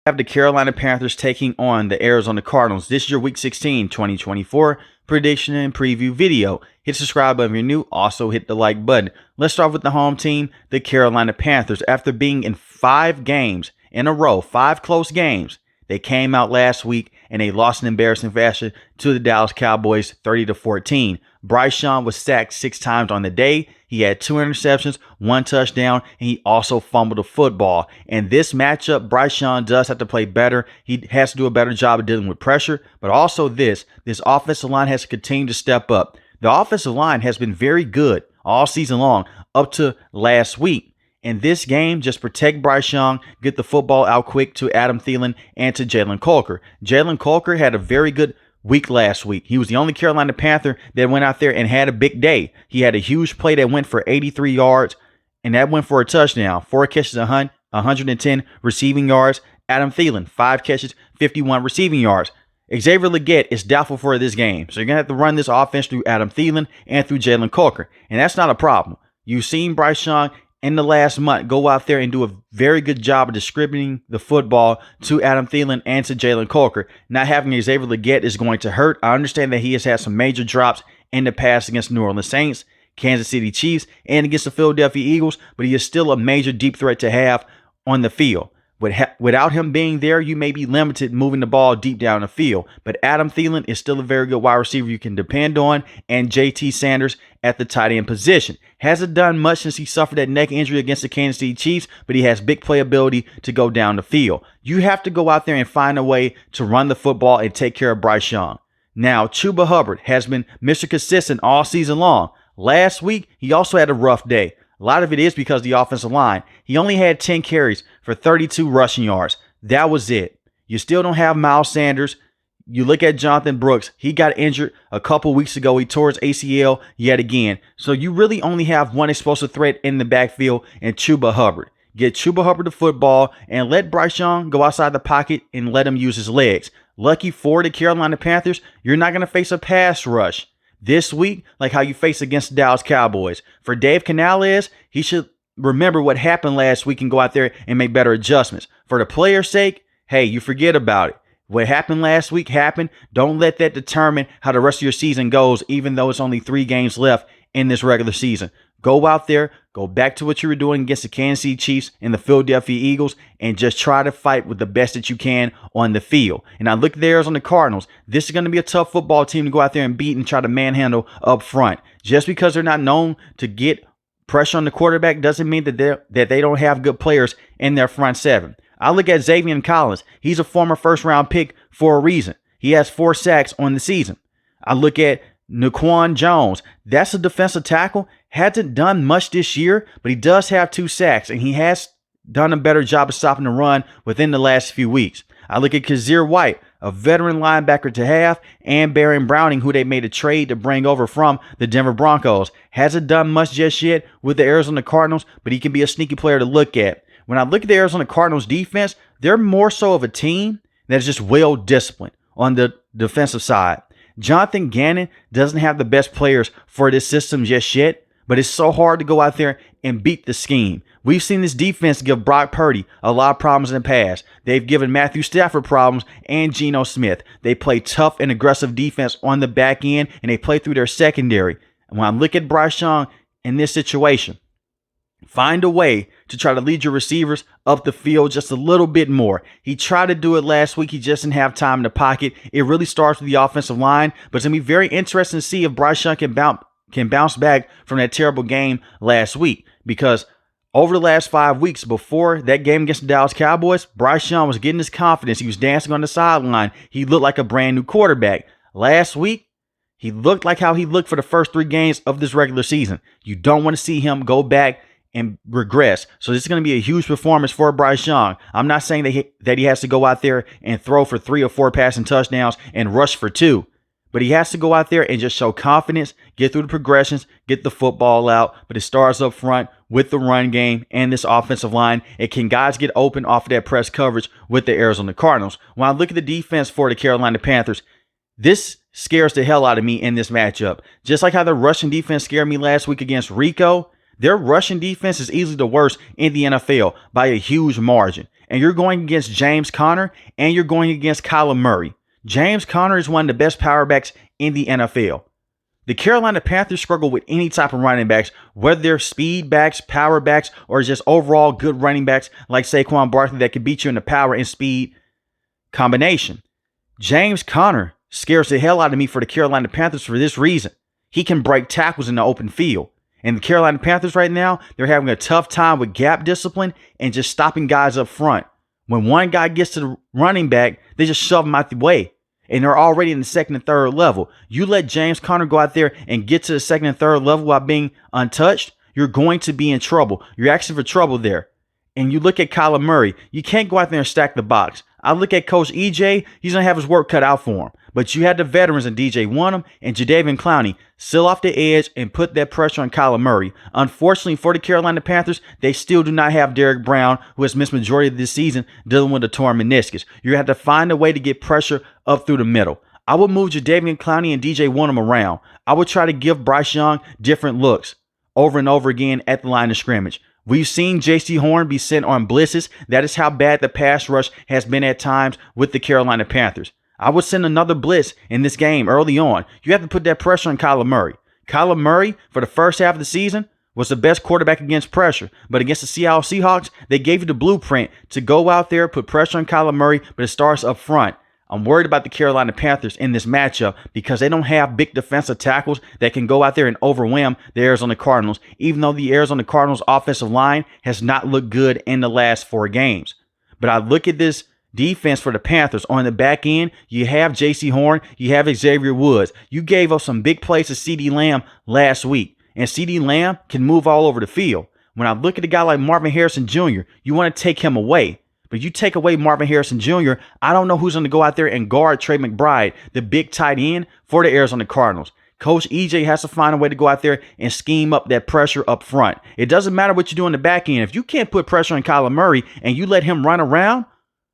Have the Carolina Panthers taking on the Arizona Cardinals. This is your Week 16, 2024 prediction and preview video. Hit subscribe button if you're new. Also hit the like button. Let's start with the home team, the Carolina Panthers. After being in 5 games in a row, 5 close games, they came out last week and they lost in embarrassing fashion to the Dallas Cowboys 30-14. Bryce Young was sacked 6 times on the day. He had 2 interceptions, 1 touchdown, and he also fumbled the football. And this matchup, Bryce Young does have to play better. He has to do a better job of dealing with pressure, but also this offensive line has to continue to step up. The offensive line has been very good all season long up to last week. In this game, just protect Bryce Young, get the football out quick to Adam Thielen and to Jalen Colker. Jalen Colker had a very good week last week. He was the only Carolina Panther that went out there and had a big day. He had a huge play that went for 83 yards, and that went for a touchdown. 4 catches, 110 receiving yards. Adam Thielen, 5 catches, 51 receiving yards. Xavier Legette is doubtful for this game, so you're going to have to run this offense through Adam Thielen and through Jalen Colker, and that's not a problem. You've seen Bryce Young in the last month go out there and do a very good job of distributing the football to Adam Thielen and to Jalen Colker. Not having Xavier Legette is going to hurt. I understand that he has had some major drops in the past against New Orleans Saints, Kansas City Chiefs, and against the Philadelphia Eagles, but he is still a major deep threat to have on the field. Without him being there, you may be limited moving the ball deep down the field. But Adam Thielen is still a very good wide receiver you can depend on, and JT Sanders at the tight end position. Hasn't done much since he suffered that neck injury against the Kansas City Chiefs, but he has big playability to go down the field. You have to go out there and find a way to run the football and take care of Bryce Young. Now, Chuba Hubbard has been Mr. Consistent all season long. Last week, he also had a rough day. A lot of it is because of the offensive line. He only had 10 carries for 32 rushing yards. That was it. You still don't have Miles Sanders. You look at Jonathan Brooks. He got injured a couple weeks ago. He tore his ACL yet again. So you really only have one explosive threat in the backfield and Chuba Hubbard. Get Chuba Hubbard the football and let Bryce Young go outside the pocket and let him use his legs. Lucky for the Carolina Panthers, you're not going to face a pass rush this week like how you face against the Dallas Cowboys. For Dave Canales, he should remember what happened last week and go out there and make better adjustments. For the player's sake, hey, you forget about it. What happened last week happened. Don't let that determine how the rest of your season goes, even though it's only 3 games left in this regular season. Go out there, go back to what you were doing against the Kansas City Chiefs and the Philadelphia Eagles, and just try to fight with the best that you can on the field. And I look at the Arizona Cardinals. This is going to be a tough football team to go out there and beat and try to manhandle up front. Just because they're not known to get pressure on the quarterback doesn't mean that they don't have good players in their front 7. I look at Xavier Collins. He's a former first-round pick for a reason. He has 4 sacks on the season. I look at Naquan Jones. That's a defensive tackle. Hasn't done much this year, but he does have 2 sacks, and he has done a better job of stopping the run within the last few weeks. I look at Kazir White, a veteran linebacker to have, and Baron Browning, who they made a trade to bring over from the Denver Broncos. Hasn't done much just yet with the Arizona Cardinals, but he can be a sneaky player to look at. When I look at the Arizona Cardinals defense, they're more so of a team that's just well disciplined on the defensive side. Jonathan Gannon doesn't have the best players for this system just yet, but it's so hard to go out there and beat the scheme. We've seen this defense give Brock Purdy a lot of problems in the past. They've given Matthew Stafford problems and Geno Smith. They play tough and aggressive defense on the back end, and they play through their secondary. And when I look at Bryce Young in this situation, find a way to try to lead your receivers up the field just a little bit more. He tried to do it last week. He just didn't have time in the pocket. It really starts with the offensive line, but it's going to be very interesting to see if Bryce Young can bounce back from that terrible game last week, because over the last 5 weeks before that game against the Dallas Cowboys, Bryce Young was getting his confidence. He was dancing on the sideline. He looked like a brand new quarterback. Last week, he looked like how he looked for the first 3 games of this regular season. You don't want to see him go back and regress. So this is going to be a huge performance for Bryce Young. I'm not saying that he has to go out there and throw for 3 or 4 passing touchdowns and rush for 2. But he has to go out there and just show confidence, get through the progressions, get the football out. But it starts up front with the run game and this offensive line. And can guys get open off of that press coverage with the Arizona Cardinals? When I look at the defense for the Carolina Panthers, this scares the hell out of me in this matchup. Just like how the rushing defense scared me last week against Rico, their rushing defense is easily the worst in the NFL by a huge margin. and you're going against James Conner, and you're going against Kyler Murray. James Conner is one of the best power backs in the NFL. The Carolina Panthers struggle with any type of running backs, whether they're speed backs, power backs, or just overall good running backs like Saquon Barkley that can beat you in the power and speed combination. James Conner scares the hell out of me for the Carolina Panthers for this reason. He can break tackles in the open field. And the Carolina Panthers right now, they're having a tough time with gap discipline and just stopping guys up front. When one guy gets to the running back, they just shove him out the way. And they're already in the second and third level. You let James Conner go out there and get to the second and third level while being untouched, you're going to be in trouble. You're asking for trouble there. And you look at Kyler Murray, you can't go out there and stack the box. I look at Coach EJ, he's going to have his work cut out for him. But you had the veterans in DJ Wonnum and Jadeveon Clowney seal off the edge and put that pressure on Kyler Murray. Unfortunately for the Carolina Panthers, they still do not have Derrick Brown, who has missed majority of this season dealing with a torn meniscus. You have to find a way to get pressure up through the middle. I would move Jadeveon Clowney and DJ Wonnum around. I would try to give Bryce Young different looks over and over again at the line of scrimmage. We've seen J.C. Horn be sent on blitzes. That is how bad the pass rush has been at times with the Carolina Panthers. I would send another blitz in this game early on. You have to put that pressure on Kyler Murray. Kyler Murray, for the first half of the season, was the best quarterback against pressure. But against the Seattle Seahawks, they gave you the blueprint to go out there, put pressure on Kyler Murray, but it starts up front. I'm worried about the Carolina Panthers in this matchup because they don't have big defensive tackles that can go out there and overwhelm the Arizona Cardinals, even though the Arizona Cardinals offensive line has not looked good in the last 4 games. But I look at this defense for the Panthers. On the back end, you have J.C. Horn, you have Xavier Woods. You gave up some big plays to CeeDee Lamb last week, and CeeDee Lamb can move all over the field. When I look at a guy like Marvin Harrison Jr., you want to take him away. But you take away Marvin Harrison Jr., I don't know who's going to go out there and guard Trey McBride, the big tight end for the Arizona Cardinals. Coach EJ has to find a way to go out there and scheme up that pressure up front. It doesn't matter what you do in the back end. If you can't put pressure on Kyler Murray and you let him run around,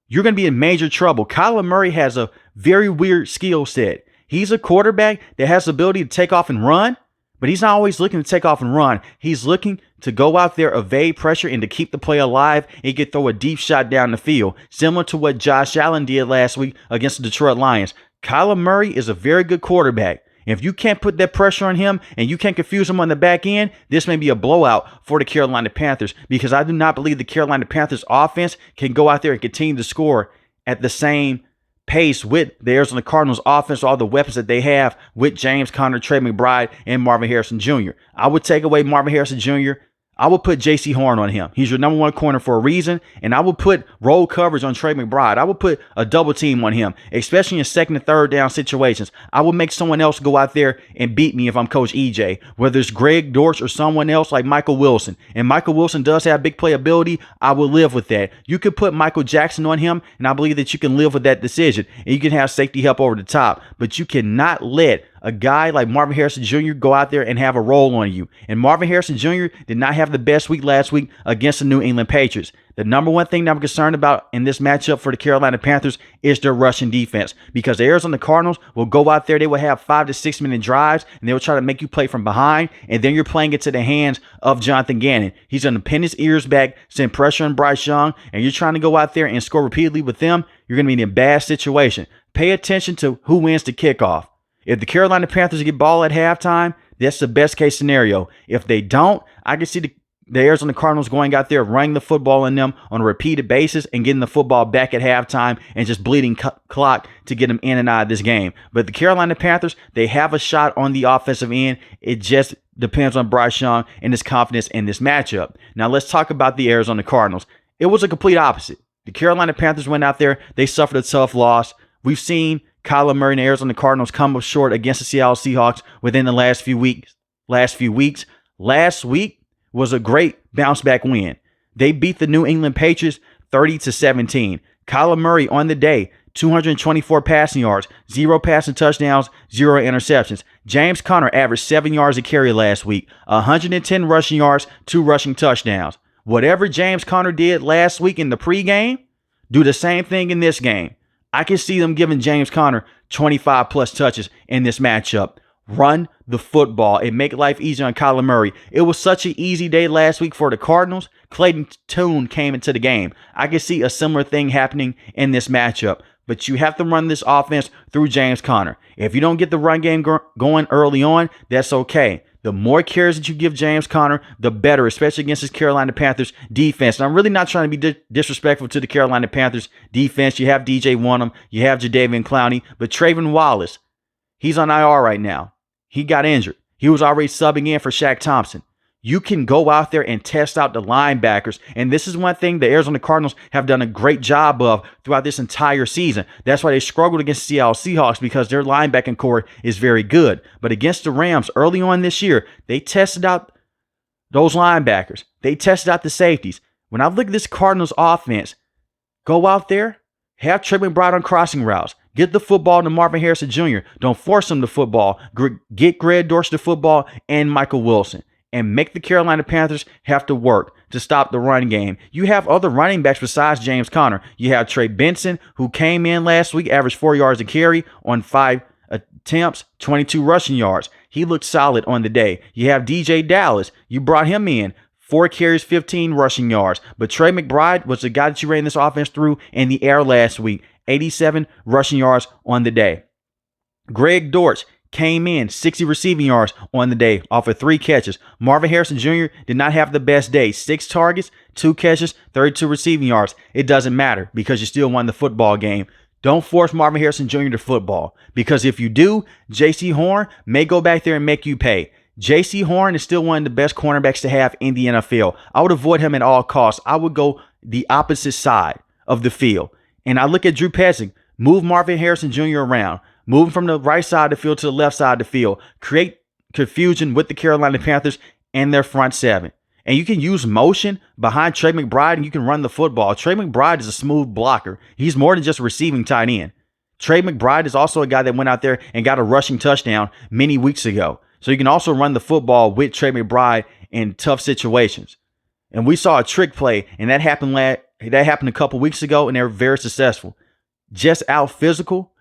you're going to be in major trouble. Kyler Murray has a very weird skill set. He's a quarterback that has the ability to take off and run, but he's not always looking to take off and run. He's looking to go out there, evade pressure, and to keep the play alive. He could throw a deep shot down the field, similar to what Josh Allen did last week against the Detroit Lions. Kyler Murray is a very good quarterback. If you can't put that pressure on him and you can't confuse him on the back end, this may be a blowout for the Carolina Panthers, because I do not believe the Carolina Panthers offense can go out there and continue to score at the same pace with the Arizona Cardinals offense, all the weapons that they have with James Conner, Trey McBride, and Marvin Harrison Jr. I would take away Marvin Harrison Jr. I would put J.C. Horn on him. He's your number 1 corner for a reason. And I would put roll coverage on Trey McBride. I would put a double team on him, especially in second and third down situations. I would make someone else go out there and beat me if I'm Coach EJ, whether it's Greg Dortch or someone else like Michael Wilson. And Michael Wilson does have big playability. I will live with that. You could put Michael Jackson on him, and I believe that you can live with that decision. And you can have safety help over the top. But you cannot let a guy like Marvin Harrison Jr. go out there and have a roll on you. And Marvin Harrison Jr. did not have the best week last week against the New England Patriots. The number one thing that I'm concerned about in this matchup for the Carolina Panthers is their rushing defense, because the Arizona Cardinals will go out there, they will have 5 to 6 minute drives, and they will try to make you play from behind, and then you're playing it to the hands of Jonathan Gannon. He's going to pin his ears back, send pressure on Bryce Young, and you're trying to go out there and score repeatedly with them. You're going to be in a bad situation. Pay attention to who wins the kickoff. If the Carolina Panthers get ball at halftime, that's the best case scenario. If they don't, I can see the Arizona Cardinals going out there, running the football in them on a repeated basis and getting the football back at halftime and just bleeding clock to get them in and out of this game. But the Carolina Panthers, they have a shot on the offensive end. It just depends on Bryce Young and his confidence in this matchup. Now let's talk about the Arizona Cardinals. It was a complete opposite. The Carolina Panthers went out there, they suffered a tough loss. We've seen Kyler Murray and the Arizona Cardinals come up short against the Seattle Seahawks within the last few weeks. Last week was a great bounce back win. They beat the New England Patriots 30-17. Kyler Murray on the day, 224 passing yards, 0 passing touchdowns, 0 interceptions. James Conner averaged 7 yards a carry last week, 110 rushing yards, 2 rushing touchdowns. Whatever James Conner did last week in the pregame, do the same thing in this game. I can see them giving James Conner 25 plus touches in this matchup. Run the football and make life easier on Kyler Murray. It was such an easy day last week for the Cardinals. Clayton Tune came into the game. I can see a similar thing happening in this matchup. But you have to run this offense through James Conner. If you don't get the run game going early on, that's okay. The more carries that you give James Conner, the better, especially against this Carolina Panthers defense. And I'm really not trying to be disrespectful to the Carolina Panthers defense. You have DJ Wonnum, you have Jadeveon Clowney, but Trayvon Wallace, he's on IR right now. He got injured. He was already subbing in for Shaq Thompson. You can go out there and test out the linebackers. And this is one thing the Arizona Cardinals have done a great job of throughout this entire season. That's why they struggled against the Seattle Seahawks, because their linebacking core is very good. But against the Rams early on this year, they tested out those linebackers. They tested out the safeties. When I look at this Cardinals offense, go out there, have Trey McBride on crossing routes. Get the football to Marvin Harrison Jr. Don't force him the football. Get Greg Dortch the football and Michael Wilson. And make the Carolina Panthers have to work to stop the run game. You have other running backs besides James Conner. You have Trey Benson, who came in last week, averaged 4 yards a carry on 5 attempts, 22 rushing yards. He looked solid on the day. You have DJ Dallas. You brought him in. 4 carries, 15 rushing yards. But Trey McBride was the guy that you ran this offense through in the air last week. 87 rushing yards on the day. Greg Dortch came in 60 receiving yards on the day off of 3 catches. Marvin Harrison Jr. did not have the best day. 6 targets, 2 catches, 32 receiving yards. It doesn't matter because you still won the football game. Don't force Marvin Harrison Jr. to football, because if you do, J.C. Horn may go back there and make you pay. J.C. Horn is still one of the best cornerbacks to have in the NFL. I would avoid him at all costs. I would go the opposite side of the field. And I look at Drew Petzing. Move Marvin Harrison Jr. around. Move him from the right side of the field to the left side of the field. Create confusion with the Carolina Panthers and their front 7. And you can use motion behind Trey McBride, and you can run the football. Trey McBride is a smooth blocker. He's more than just a receiving tight end. Trey McBride is also a guy that went out there and got a rushing touchdown many weeks ago. So you can also run the football with Trey McBride in tough situations. And we saw a trick play, and that happened a couple weeks ago, and they were very successful. Just out physical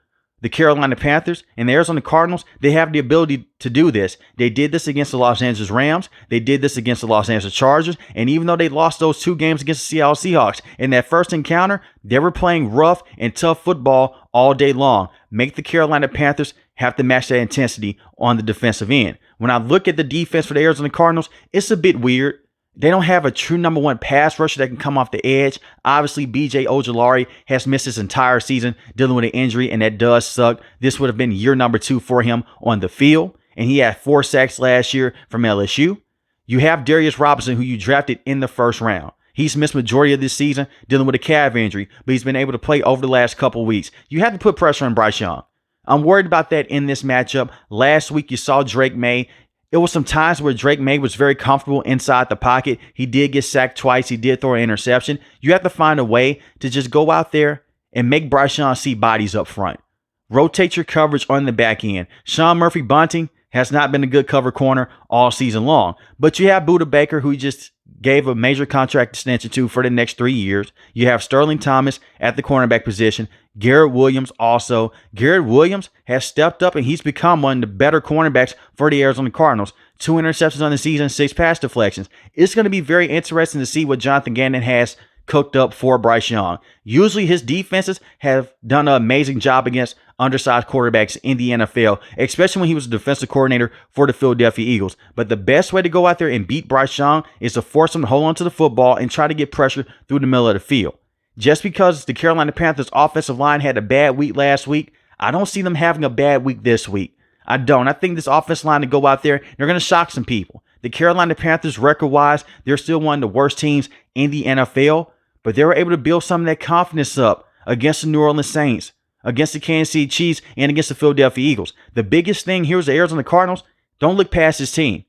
the Carolina Panthers and the Arizona Cardinals, they have the ability to do this. They did this against the Los Angeles Rams. They did this against the Los Angeles Chargers. And even though they lost those 2 games against the Seattle Seahawks, in that first encounter, they were playing rough and tough football all day long. Make the Carolina Panthers have to match that intensity on the defensive end. When I look at the defense for the Arizona Cardinals, it's a bit weird. They don't have a true number 1 pass rusher that can come off the edge. Obviously, B.J. Ojulari has missed his entire season dealing with an injury, and that does suck. This would have been year number 2 for him on the field, and he had 4 sacks last year from LSU. You have Darius Robinson, who you drafted in the first round. He's missed majority of this season dealing with a calf injury, but he's been able to play over the last couple of weeks. You have to put pressure on Bryce Young. I'm worried about that in this matchup. Last week, you saw Drake May. It was some times where Drake May was very comfortable inside the pocket. He did get sacked twice. He did throw an interception. You have to find a way to just go out there and make Bryce Young see bodies up front. Rotate your coverage on the back end. Sean Murphy-Bunting has not been a good cover corner all season long. But you have Budda Baker, who just gave a major contract extension to for the next 3 years. You have Sterling Thomas at the cornerback position. Garrett Williams also. Garrett Williams has stepped up, and he's become one of the better cornerbacks for the Arizona Cardinals. 2 interceptions on the season, 6 pass deflections. It's going to be very interesting to see what Jonathan Gannon has cooked up for Bryce Young. Usually his defenses have done an amazing job against undersized quarterbacks in the NFL, especially when he was a defensive coordinator for the Philadelphia Eagles. But the best way to go out there and beat Bryce Young is to force him to hold on to the football and try to get pressure through the middle of the field. Just because the Carolina Panthers offensive line had a bad week last week, I don't see them having a bad week this week. I don't. I think this offensive line to go out there, they're going to shock some people. The Carolina Panthers, record-wise, they're still one of the worst teams in the NFL, but they were able to build some of that confidence up against the New Orleans Saints, against the Kansas City Chiefs, and against the Philadelphia Eagles. The biggest thing here is the Arizona Cardinals don't look past his team.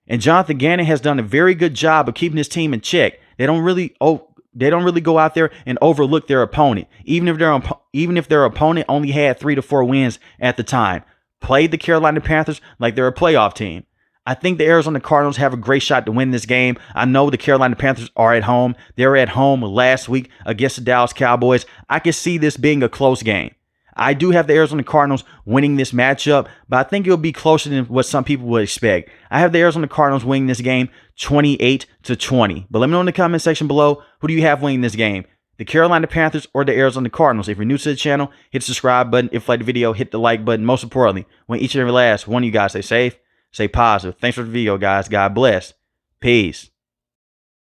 And Jonathan Gannon has done a very good job of keeping his team in check. They don't really go out there and overlook their opponent, even if their opponent only had 3 to 4 wins at the time. Played the Carolina Panthers like they're a playoff team. I think the Arizona Cardinals have a great shot to win this game. I know the Carolina Panthers are at home. They were at home last week against the Dallas Cowboys. I can see this being a close game. I do have the Arizona Cardinals winning this matchup, but I think it'll be closer than what some people would expect. I have the Arizona Cardinals winning this game 28-20. But let me know in the comment section below, who do you have winning this game? The Carolina Panthers or the Arizona Cardinals? If you're new to the channel, hit the subscribe button. If you like the video, hit the like button. Most importantly, when each and every last one of you guys stay safe, stay positive. Thanks for the video, guys. God bless. Peace.